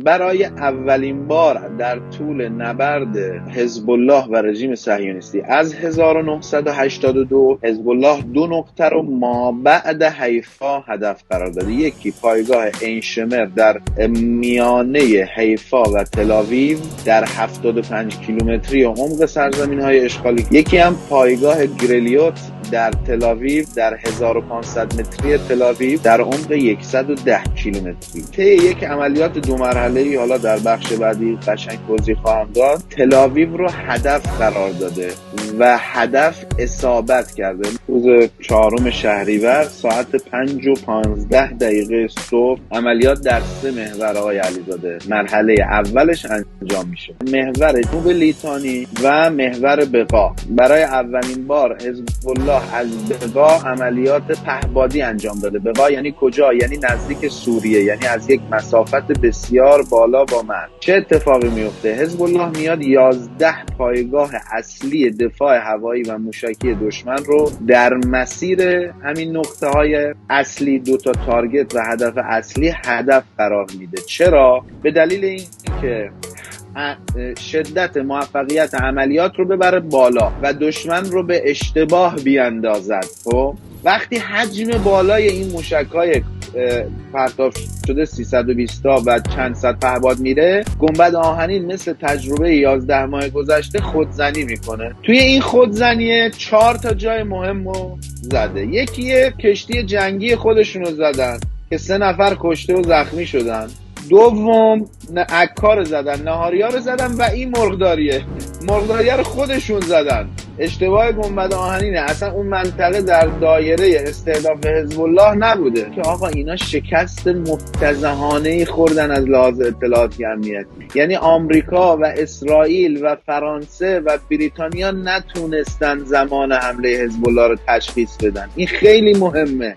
برای اولین بار در طول نبرد حزب الله و رژیم صهیونیستی از 1982 حزب الله 2 نقطه رو مابعد حیفا هدف قرار داده. یکی پایگاه عین شمر در میانه حیفا و تل‌آویو در 75 کیلومتری عمق سرزمین‌های اشغالی، یکی هم پایگاه گریلیوت در تل‌آویو در 1500 متری تل‌آویو در عمق 110 کیلومتری. طی یک عملیات 2 مرحله‌ای، حالا در بخش بعدی قشنگ توضیح خواهم داد، تل‌آویو رو هدف قرار داده و هدف اصابت کرده. روز 4 شهریور ساعت 5:15 صبح عملیات در 3 محور آقای علیزاده مرحله اولش انجام میشه. محور جنوب لیتانی و محور بقا. برای اولین بار حزب الله از بقا عملیات پهپادی انجام داده. بقا یعنی کجا؟ یعنی نزدیک سوریه، یعنی از یک مسافت بسیار بالا با مرز. چه اتفاقی میفته؟ حزب الله میاد 11 پایگاه اصلی دفاع هوایی و موشکی دشمن رو در مسیر همین نقطه های اصلی، 2 تا تارگت و هدف اصلی هدف قرار میده. چرا؟ به دلیل اینکه شدت موفقیت عملیات رو ببره بالا و دشمن رو به اشتباه بیاندازد. خب وقتی حجم بالای این موشک‌های پرتاب شده 320 تا و چند صد پهپاد میره، گنبد آهنین مثل تجربه 11 ماه گذشته خودزنی میکنه. توی این خودزنیه 4 تا جای مهم رو زده. یکیه کشتی جنگی خودشونو زدن که 3 نفر کشته و زخمی شدن. دوم عکار زدن، نهاریا رو زدن و این مرغداریه رو خودشون زدن. اشتباه گنبد آهنینه، اصلا اون منطقه در دایره استهداف حزب الله نبوده که آقا اینا شکست مفتضحانه‌ای خوردن از لحاظ اطلاعاتی امنیتی. یعنی آمریکا و اسرائیل و فرانسه و بریتانیا نتونستن زمان حمله حزب الله رو تشخیص بدن. این خیلی مهمه.